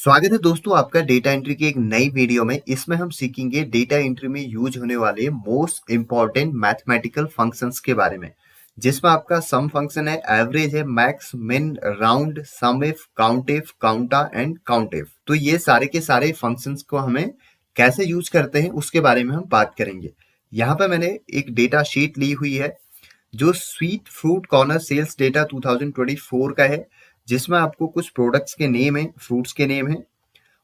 स्वागत है दोस्तों आपका डेटा एंट्री की एक नई वीडियो में। इसमें हम सीखेंगे डेटा एंट्री में यूज होने वाले मोस्ट इंपॉर्टेंट मैथमेटिकल फंक्शंस के बारे में, जिसमें आपका सम फंक्शन है, एवरेज है, max, min, round, sum if, counta and count if. तो ये सारे के सारे फंक्शंस को हमें कैसे यूज करते हैं उसके बारे में हम बात करेंगे। यहाँ पे मैंने एक डेटा शीट ली हुई है जो sweet fruit corner sales data 2024 का है, जिसमें आपको कुछ प्रोडक्ट्स के नेम है, फ्रूट्स के नेम है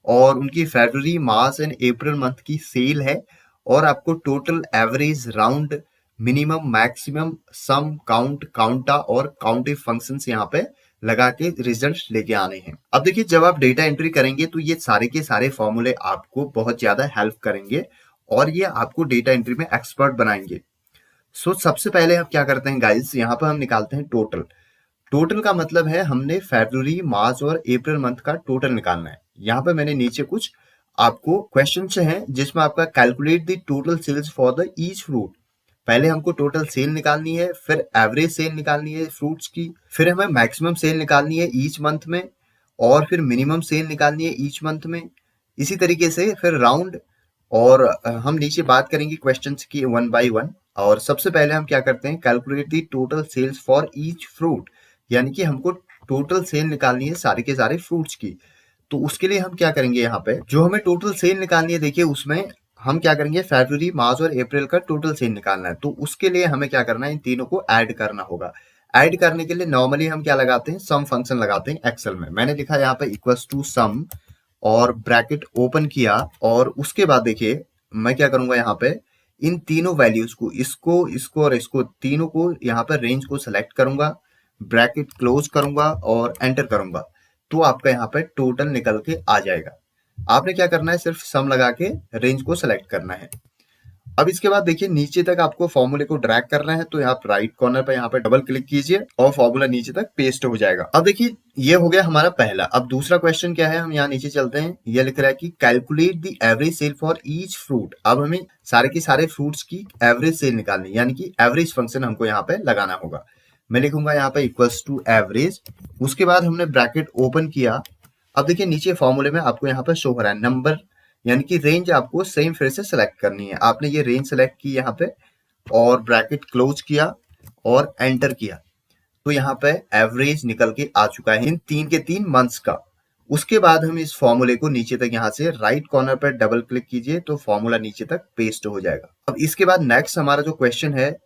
और उनकी फरवरी, मार्च एंड अप्रैल मंथ की सेल है और आपको total, average, round, minimum, maximum, sum, count, counta और काउंट इफ फंक्शंस यहाँ पे लगा के रिजल्ट लेके आने हैं। अब देखिए, जब आप डेटा एंट्री करेंगे तो ये सारे के सारे फॉर्मूले आपको बहुत ज्यादा हेल्प करेंगे और ये आपको डेटा एंट्री में एक्सपर्ट बनाएंगे। सबसे पहले हम क्या करते हैं गाइस, यहाँ पर हम निकालते हैं टोटल। टोटल का मतलब है हमने फरवरी, मार्च और अप्रैल मंथ का टोटल निकालना है। यहाँ पे मैंने नीचे कुछ आपको क्वेश्चन हैं जिसमें आपका calculate the total sales for the each fruit. पहले हमको टोटल सेल निकालनी है, फिर एवरेज सेल निकालनी है फ्रूट्स की, फिर हमें मैक्सिमम सेल निकालनी है ईच मंथ में और फिर मिनिमम सेल निकालनी है ईच मंथ में। इसी तरीके से फिर राउंड और हम नीचे बात करेंगे क्वेश्चंस की वन बाय वन। और सबसे पहले हम क्या करते हैं, calculate the total sales for each fruit, यानी कि हमको टोटल सेल निकालनी है सारे के सारे फ्रूट्स की। तो उसके लिए हम क्या करेंगे, यहाँ पे जो हमें टोटल सेल निकालनी है, देखिए उसमें हम क्या करेंगे, फरवरी, मार्च और अप्रैल का टोटल सेल निकालना है। तो उसके लिए हमें क्या करना है, इन तीनों को ऐड करना होगा। ऐड करने के लिए नॉर्मली हम क्या लगाते हैं, सम फंक्शन लगाते हैं एक्सेल में। मैंने लिखा यहाँ पे इक्वल्स टू सम और ब्रैकेट ओपन किया और उसके बाद देखिए मैं क्या करूंगा, यहाँ पे इन तीनों वैल्यूज को, इसको, इसको और इसको, तीनों को यहाँ पर रेंज को सिलेक्ट करूंगा, ब्रैकेट क्लोज करूंगा और एंटर करूंगा। तो आपका यहाँ पे टोटल निकल के आ जाएगा। आपने क्या करना है, सिर्फ सम लगा के रेंज को सिलेक्ट करना है। अब इसके बाद देखिए नीचे तक आपको फॉर्मूले को ड्रैग करना है, तो आप राइट कॉर्नर पे यहाँ पे डबल क्लिक कीजिए और फॉर्मूला नीचे तक पेस्ट हो जाएगा। अब देखिए ये हो गया हमारा पहला। अब दूसरा क्वेश्चन क्या है, हम यहाँ नीचे चलते हैं। ये लिख रहा है कि calculate the average sale for each fruit. अब हमें सारे के सारे फ्रूट्स की एवरेज सेल निकालनी, यानी कि एवरेज फंक्शन हमको यहाँ पे लगाना होगा। मैं लिखूंगा यहाँ पे इक्वल्स टू एवरेज, उसके बाद हमने ब्रैकेट ओपन किया। अब देखिए नीचे फॉर्मूले में आपको यहाँ पे शो हो रहा है नंबर, यानी कि रेंज आपको सेम फिर से सिलेक्ट करनी है। आपने ये रेंज सिलेक्ट की यहाँ पे और ब्रैकेट क्लोज किया और एंटर किया, तो यहाँ पे एवरेज निकल के आ चुका है इन तीन के तीन मंथ्स का। उसके बाद हम इस फॉर्मूले को नीचे तक, यहाँ से राइट कॉर्नर पर डबल क्लिक कीजिए तो फॉर्मूला नीचे तक पेस्ट हो जाएगा। अब इसके बाद नेक्स्ट हमारा जो क्वेश्चन है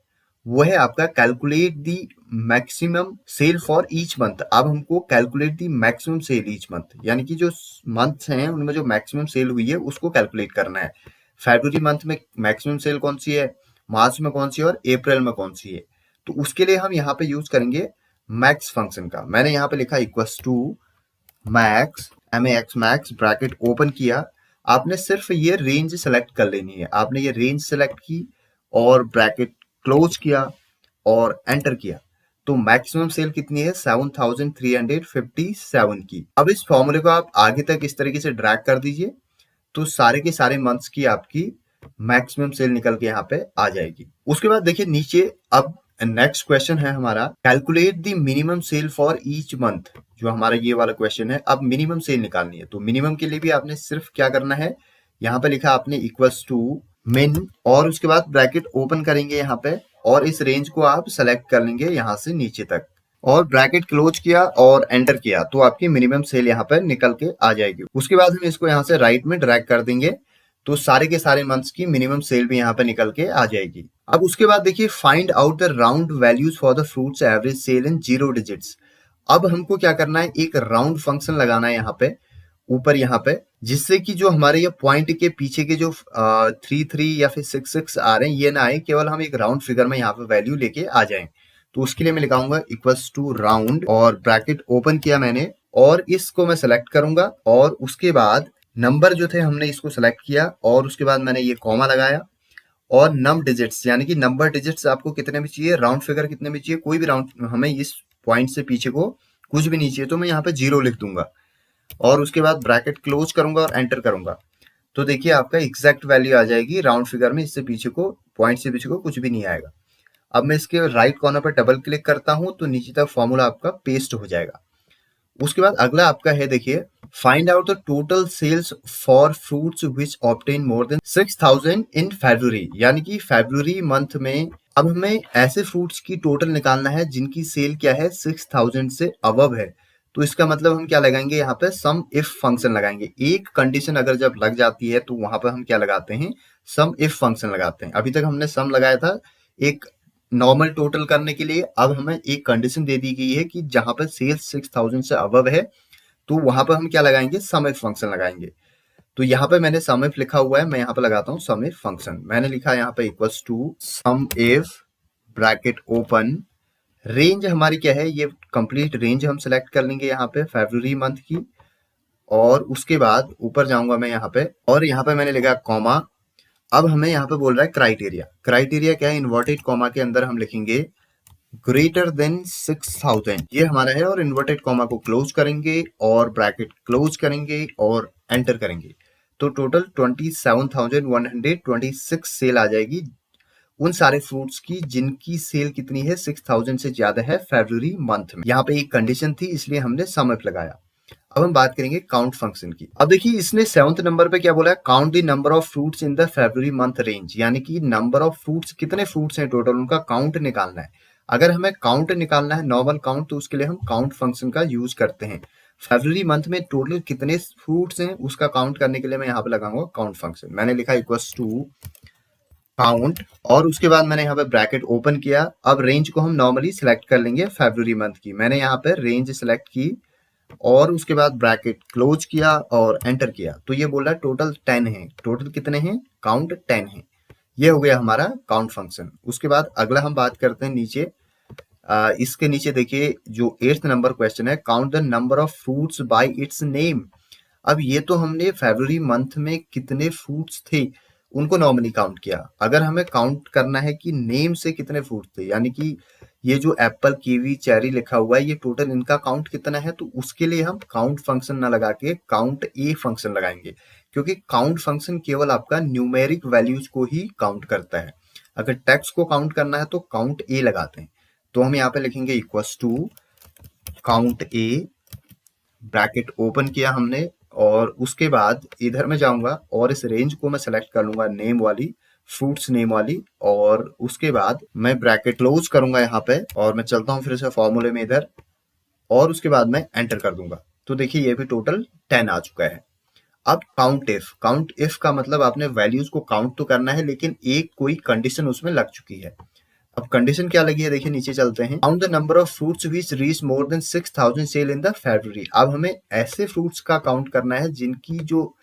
वो है आपका calculate the maximum sale for each month. अब हमको calculate the maximum sale each month, यानी कि जो मंथ्स हैं उनमें जो मैक्सिमम सेल हुई है उसको कैलकुलेट करना है। फरवरी मंथ में मैक्सिमम सेल कौन सी है, मार्च में कौन सी है और अप्रैल में कौन सी है। तो उसके लिए हम यहाँ पे यूज करेंगे मैक्स फंक्शन का। मैंने यहाँ पे लिखा equals to max, MAX, max, bracket open किया। आपने सिर्फ ये रेंज सेलेक्ट कर लेनी है। आपने ये रेंज सेलेक्ट की और ब्रैकेट क्लोज किया और एंटर किया, तो मैक्सिमम सेल कितनी है, 7357 की। अब इस फॉर्मूले को आप आगे तक इस तरीके से ड्रैग कर दीजिए, तो सारे के सारे मंथ्स की आपकी मैक्सिमम सेल निकल के यहाँ पे आ जाएगी। उसके बाद देखिए नीचे अब नेक्स्ट क्वेश्चन है हमारा, calculate the minimum cell for each month. जो हमारा ये वाला क्वेश्चन है, अब मिनिमम सेल निकालनी है। तो मिनिमम के लिए भी आपने सिर्फ क्या करना है, यहाँ पे लिखा आपने इक्वल्स टू मिन और उसके बाद ब्रैकेट ओपन करेंगे यहाँ पे और इस रेंज को आप सेलेक्ट कर लेंगे यहाँ से नीचे तक और ब्रैकेट क्लोज किया और एंटर किया, तो आपकी मिनिमम सेल यहाँ पर निकल के आ जाएगी। उसके बाद हम इसको यहाँ से राइट में ड्रैग कर देंगे, तो सारे के सारे मंथ्स की मिनिमम सेल भी यहाँ पे निकल के आ जाएगी। अब उसके बाद देखिए find out the round values for the fruits average sale in 0 digits. अब हमको क्या करना है, एक राउंड फंक्शन लगाना है यहाँ पे ऊपर, यहाँ पे, जिससे कि जो हमारे ये पॉइंट के पीछे के जो 3 या फिर 6 आ रहे हैं ये ना आए, केवल हम एक राउंड फिगर में यहाँ पे वैल्यू लेके आ जाएं। तो उसके लिए मैं लिखाऊंगा इक्वल्स टू राउंड और ब्रैकेट ओपन किया मैंने और इसको मैं सेलेक्ट करूंगा और उसके बाद नंबर जो थे हमने इसको सेलेक्ट किया और उसके बाद मैंने ये कॉमा लगाया और नम डिजिट्स, यानी कि नंबर डिजिट्स आपको कितने भी चाहिए, राउंड फिगर कितने भी चाहिए, कोई भी राउंड, हमें इस पॉइंट से पीछे को कुछ भी नहीं चाहिए, तो मैं यहाँ पे 0 लिख दूंगा और उसके बाद ब्रैकेट क्लोज करूंगा और एंटर करूंगा। तो देखिए आपका एग्जैक्ट वैल्यू आ जाएगी राउंड फिगर में, इससे पीछे को, पॉइंट से पीछे को कुछ भी नहीं आएगा। अब मैं इसके राइट कॉर्नर पर डबल क्लिक करता हूं तो नीचे तक फॉर्मूला आपका पेस्ट हो जाएगा। उसके बाद अगला आपका है देखिए find out the total sales for fruits which obtain more than 6,000 in February, यानी कि फरवरी मंथ में अब हमें ऐसे फ्रूट्स की टोटल निकालना है जिनकी सेल क्या है 6,000 से अबव है। तो इसका मतलब हम क्या लगाएंगे यहाँ पे, सम इफ फंक्शन लगाएंगे। एक कंडीशन अगर जब लग जाती है तो वहां पर हम क्या लगाते हैं, सम इफ फंक्शन लगाते हैं। अभी तक हमने सम लगाया था एक नॉर्मल टोटल करने के लिए, अब हमें एक कंडीशन दे दी गई है कि जहां पर सेल्स 6,000 से अबव है तो वहां पर हम क्या लगाएंगे, सम इफ फंक्शन लगाएंगे। तो यहाँ पे मैंने सम इफ लिखा हुआ है, मैं यहाँ पे लगाता हूँ सम इफ फंक्शन। मैंने लिखा है यहाँ पे equals to sum if bracket open, range हमारी क्या है, ये कंप्लीट रेंज हम सिलेक्ट कर लेंगे यहाँ पे फरवरी मंथ की। और उसके बाद ऊपर जाऊंगा मैं यहाँ पे, और यहाँ पे मैंने लिखा कॉमा। अब हमें यहाँ पे बोल रहा है क्राइटेरिया। क्राइटेरिया क्या है, इन्वर्टेड कॉमा के अंदर हम लिखेंगे ग्रेटर देन 6,000, ये हमारा है। और इन्वर्टेड कॉमा को क्लोज करेंगे और ब्रैकेट क्लोज करेंगे और एंटर करेंगे। तो टोटल 27,126 सेल आ जाएगी उन सारे फ्रूट्स की जिनकी सेल कितनी है, 6,000 से ज्यादा है फरवरी मंथ में। यहाँ पे एक कंडीशन थी इसलिए हमने सम इफ लगाया। अब हम बात करेंगे काउंट फंक्शन की। अब देखिए इसने 7th नंबर पे क्या बोला है, count the number of fruits in the February month range, यानी कि नंबर ऑफ फ्रूट्स, कितने फ्रूट्स हैं टोटल, उनका काउंट निकालना है। अगर हमें काउंट निकालना है नॉर्मल काउंट, तो उसके लिए हम काउंट फंक्शन का यूज करते हैं। फरवरी मंथ में टोटल कितने फ्रूट्स हैं उसका काउंट करने के लिए मैं यहाँ पे लगाऊंगा काउंट फंक्शन। मैंने लिखा इक्वल्स टू काउंट, और उसके बाद मैंने यहाँ पे ब्रैकेट ओपन किया। अब रेंज को हम नॉर्मली सिलेक्ट कर लेंगे फरवरी मंथ की। मैंने यहाँ पे रेंज सिलेक्ट की और उसके बाद ब्रैकेट क्लोज किया और एंटर किया। तो ये बोल रहा है टोटल 10 है। टोटल कितने हैं, काउंट 10 है। ये हो गया हमारा काउंट फंक्शन। उसके बाद अगला हम बात करते हैं नीचे। इसके नीचे देखिए जो 8th नंबर क्वेश्चन है, count the number of fruits bye it's name. अब ये तो हमने फरवरी मंथ में कितने फ्रूट्स थे उनको नॉर्मली काउंट किया। अगर हमें काउंट करना है कि नेम से कितने फ्रूट थे, यानी कि ये जो एप्पल, कीवी, चेरी लिखा हुआ है, ये टोटल इनका काउंट कितना है, तो उसके लिए हम काउंट फंक्शन ना लगा के काउंट ए फंक्शन लगाएंगे। क्योंकि काउंट फंक्शन केवल आपका न्यूमेरिक वैल्यूज को ही काउंट करता है। अगर टेक्स्ट को काउंट करना है तो काउंट ए लगाते हैं। तो हम यहाँ पे लिखेंगे equals to count A, bracket open किया हमने, और उसके बाद इधर में जाऊंगा और इस रेंज को मैं सेलेक्ट कर लूंगा नेम वाली, फ्रूट्स नेम वाली, और उसके बाद मैं ब्रैकेट क्लोज करूंगा यहाँ पे और मैं चलता हूँ फिर से फॉर्मूले में इधर, और उसके बाद मैं एंटर कर दूंगा। तो देखिए ये भी टोटल 10 आ चुका है। अब काउंट इफ, काउंट इफ का मतलब आपने वैल्यूज को काउंट तो करना है लेकिन एक कोई कंडीशन उसमें लग चुकी है। अब कंडीशन क्या लगी है देखिए, नीचे चलते हैं। Count the number of fruits which reach more than 6,000 sale in the February. अब हमें ऐसे फ्रूट्स का काउंट करना है जिनकी जो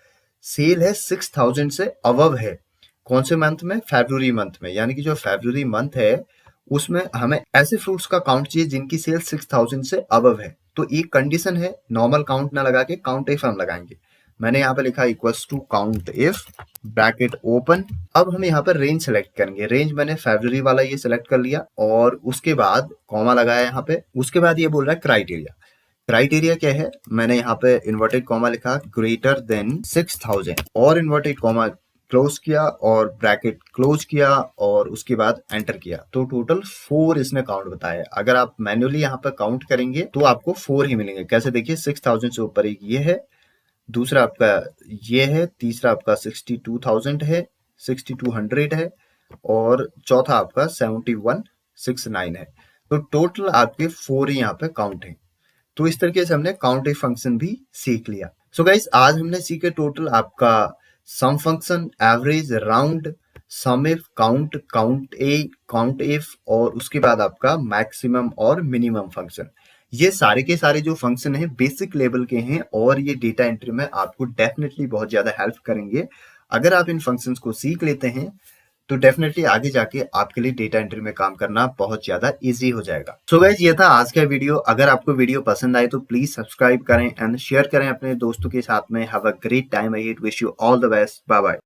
सेल है 6,000 से अबव है। कौन से मंथ में, फरवरी मंथ में। यानी कि जो फरवरी मंथ है उसमें हमें ऐसे फ्रूट्स का काउंट चाहिए जिनकी सेल 6,000 से अबव है। तो एक कंडीशन है, नॉर्मल काउंट ना लगा के काउंट इफ हम लगाएंगे। मैंने यहाँ पे लिखा equals to count if, bracket open. अब हम यहाँ पर रेंज सेलेक्ट करेंगे। रेंज मैंने फरवरी वाला ये सेलेक्ट कर लिया और उसके बाद कॉमा लगाया यहाँ पे। उसके बाद ये बोल रहा है क्राइटेरिया। क्राइटेरिया क्या है, मैंने यहाँ पे इन्वर्टेड कॉमा लिखा ग्रेटर देन 6,000 और इन्वर्टेड कॉमा क्लोज किया और ब्रैकेट क्लोज किया और उसके बाद एंटर किया। तो टोटल 4 इसने काउंट बताया। अगर आप मैन्युअली यहाँ पर काउंट करेंगे तो आपको 4 ही मिलेंगे। कैसे, देखिए 6,000 से ऊपर एक ये है, दूसरा आपका ये है, तीसरा आपका 62,000 है, 6200 है, और चौथा आपका 7169 है। तो टोटल आपके 4 ही यहाँ पे काउंट है। तो इस तरीके से हमने काउंट इफ फंक्शन भी सीख लिया। सो गाइस आज हमने सीखे टोटल आपका sum function, average, round, sum if, count, counta, count if, और उसके बाद आपका मैक्सिमम और मिनिमम फंक्शन। ये सारे के सारे जो फंक्शन हैं बेसिक लेवल के हैं और ये डेटा एंट्री में आपको डेफिनेटली बहुत ज्यादा हेल्प करेंगे। अगर आप इन फंक्शंस को सीख लेते हैं तो डेफिनेटली आगे जाके आपके लिए डेटा एंट्री में काम करना बहुत ज्यादा इजी हो जाएगा। सो गाइस ये था आज का वीडियो। अगर आपको वीडियो पसंद आए तो प्लीज सब्सक्राइब करें एंड शेयर करें अपने दोस्तों के साथ में। Have a great time ahead, wish you all the best, bye bye.